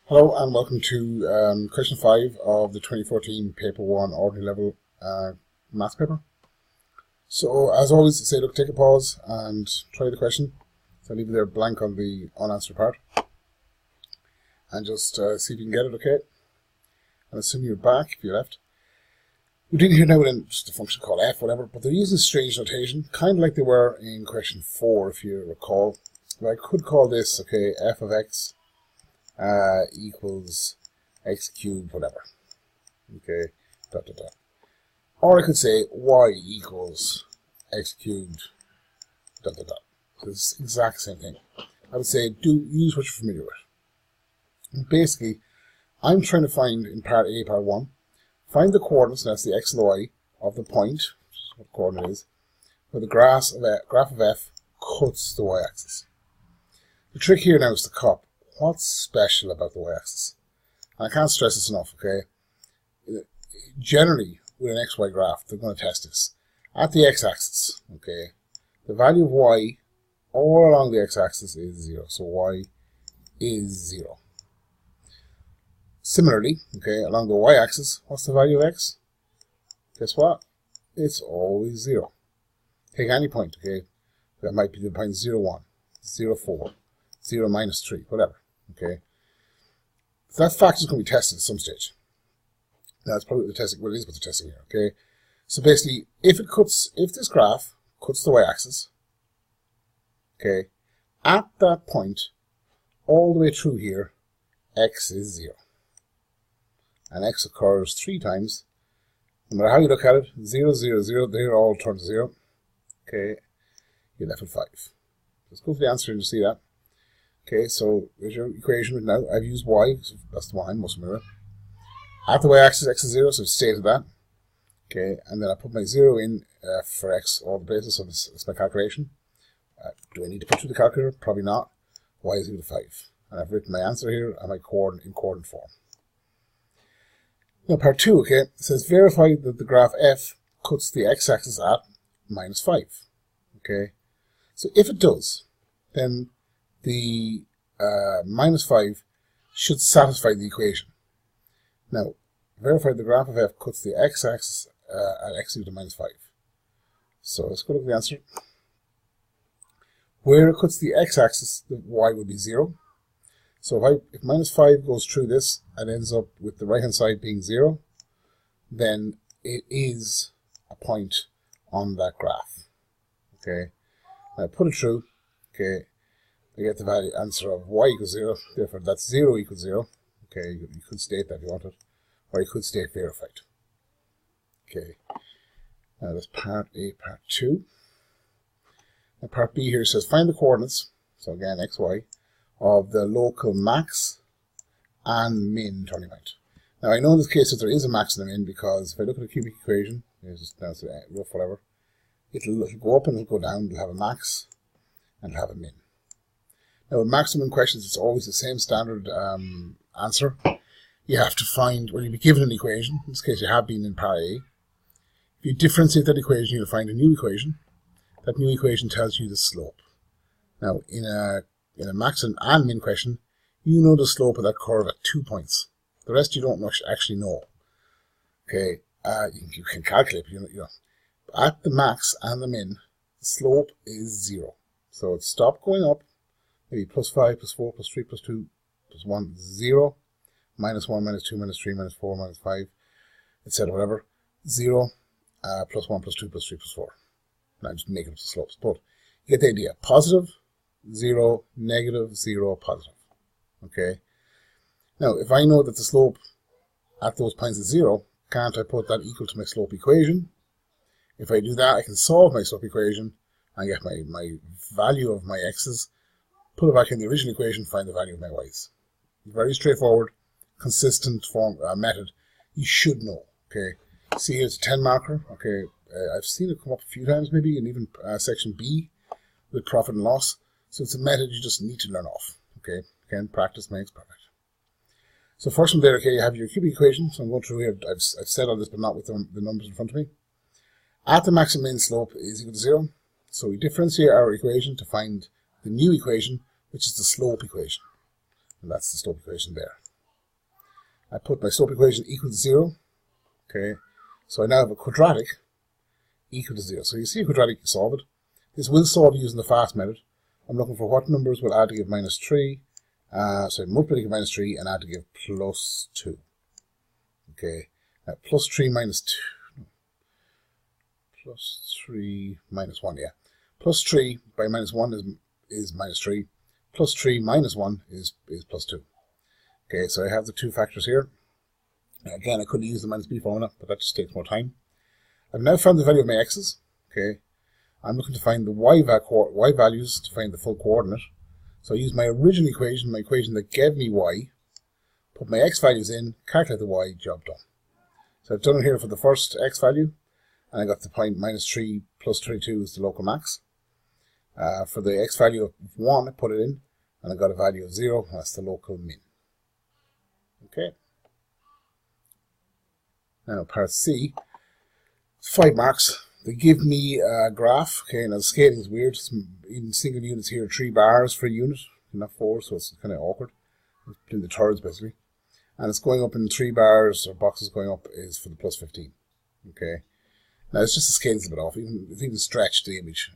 Hello and welcome to question 5 of the 2014 paper 1 ordinary level maths paper. So as always, say look, take a pause and try the question. So leave it there blank on the unanswered part and just see if you can get it okay. And assume you're back if you left. We're doing here now with just a function called f, whatever, but they're using strange notation, kind of like they were in question 4 if you recall. But I could call this, okay, f of x equals x cubed, whatever. Okay, dot dot dot. Or I could say y equals x cubed, dot dot dot. So it's the exact same thing. I would say use what you're familiar with. And basically, I'm trying to find in part A, part 1, find the coordinates, and that's the x and the y, of the point, which is what the coordinate is, where the graph of f cuts the y-axis. The trick here now is to cop. What's special about the y-axis? And I can't stress this enough, okay? Generally, with an xy graph, they're going to test this. At the x-axis, okay, the value of y all along the x-axis is 0. So y is 0. Similarly, okay, along the y-axis, what's the value of x? Guess what? It's always 0. Take any point, okay? That might be the point 0, 1, 0, 4, 0, minus 3, whatever. Okay, so that fact is going to be tested at some stage. That's probably what it is what they're testing here. Okay, so basically, if this graph cuts the y-axis, okay, at that point, all the way through here, x is 0, and x occurs 3 times. No matter how you look at it, 0, 0, 0, they all turn to 0. Okay, you're left with 5. Let's go for the answer and you see that. Okay, so there's your equation now. I've used y, so that's the one I'm most familiar with. At the y-axis, x is 0, so I've stated that. Okay, and then I put my 0 in for x all the places, so that's my calculation. Do I need to put through the calculator? Probably not. Y is equal to 5. And I've written my answer here and my coordinate in coordinate form. Now, part 2, okay, it says verify that the graph f cuts the x-axis at minus 5. Okay, so if it does, then the minus 5 should satisfy the equation. Now, verify the graph of f cuts the x-axis at x equal to minus 5. So let's go look at the answer. Where it cuts the x-axis, the y would be 0. So if minus 5 goes through this and ends up with the right-hand side being 0, then it is a point on that graph. Okay, now put it through. Okay, I get the value answer of y equals 0, therefore that's 0 equals 0. Okay, you could state that if you wanted, or you could state verified. Okay, now that's part A, part 2. And part B here says find the coordinates, so again x, y, of the local max and min turning point. Now I know in this case that there is a max and a min because if I look at a cubic equation, just now it's rough whatever, it'll go up and it'll go down, it'll have a max and it'll have a min. Now, with maximum questions, it's always the same standard answer. You have to find, when you'll be given an equation, in this case you have been in part A, if you differentiate that equation, you'll find a new equation. That new equation tells you the slope. Now, in a max and min question, you know the slope of that curve at 2 points. The rest you don't actually know. Okay, you can calculate, but you know. At the max and the min, the slope is 0. So it stopped going up. Maybe plus 5, plus 4, plus 3, plus 2, plus 1, 0, minus 1, minus 2, minus 3, minus 4, minus 5, etc. whatever, 0, plus 1, plus 2, plus 3, plus 4. And I'm just making up the slopes. But you get the idea. Positive, 0, negative, 0, positive. Okay? Now, if I know that the slope at those points is 0, can't I put that equal to my slope equation? If I do that, I can solve my slope equation and get my value of my x's, put it back in the original equation, find the value of my y's. Very straightforward, consistent method. You should know. Okay, see here it's a 10 marker. Okay, I've seen it come up a few times maybe, and even section B with profit and loss. So it's a method you just need to learn off. Okay, again, practice makes perfect. So first one there, okay, you have your cubic equation. So I'm going through here. I've said all this, but not with the numbers in front of me. At the maximum min slope is equal to 0. So we differentiate our equation to find the new equation, which is the slope equation. And that's the slope equation there. I put my slope equation equal to 0. Okay, so I now have a quadratic equal to 0. So you see a quadratic, you solve it. This will solve using the fast method. I'm looking for what numbers will add to give minus 3. So I multiply to give minus 3 and add to give plus 2. Okay, now plus 3 minus 2. Plus 3 minus 1, yeah. Plus 3 by minus 1 is minus 3. Plus 3 minus 1 is plus 2. Okay, so I have the two factors here. Now again, I could use the minus b formula, but that just takes more time. I've now found the value of my x's. Okay, I'm looking to find the y values to find the full coordinate. So I use my original equation, my equation that gave me y, put my x values in, calculate the y, job done. So I've done it here for the first x value, and I got the point minus 3 plus 22 is the local max. For the x value of 1, I put it in, and I got a value of 0, that's the local min. Okay. Now part C, 5 marks. They give me a graph. Okay, now the scaling is weird. It's in single units here, 3 bars for a unit, not 4, so it's kind of awkward. It's between the thirds basically. And it's going up in 3 bars, or boxes going up, is for the plus 15. Okay. Now it's just the scale's a bit off. Even stretch the image,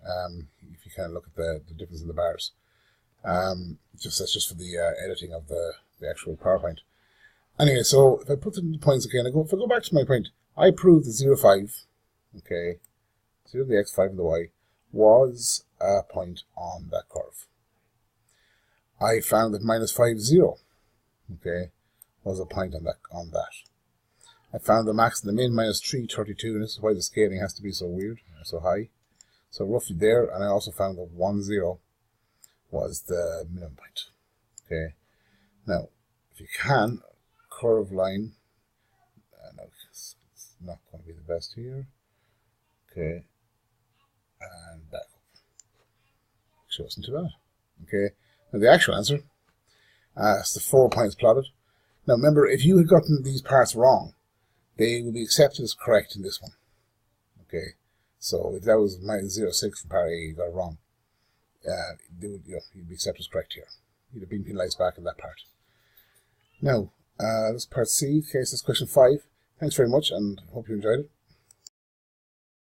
if you kind of look at the difference in the bars. That's just for the editing of the actual PowerPoint. Anyway, so if I put the points again, if I go back to my point, I proved that 0, 5, okay, 0, the x, 5, and the y, was a point on that curve. I found that minus 5, 0, okay, was a point on that. I found the max and the min, minus 3, 32, and this is why the scaling has to be so weird, so high. So roughly there, and I also found that 1, 0 was the minimum point. Okay, now, if you can, curve line, no, it's not going to be the best here. Okay, and back up. Actually, wasn't too bad. Okay, now the actual answer, it's the 4 points plotted. Now remember, if you had gotten these parts wrong, they will be accepted as correct in this one. Okay, so if that was minus 0, 6 from part A, you got it wrong, you'd be accepted as correct here. You'd have been penalized back in that part. Now, this is part C. Okay, so this is question 5. Thanks very much, and hope you enjoyed it.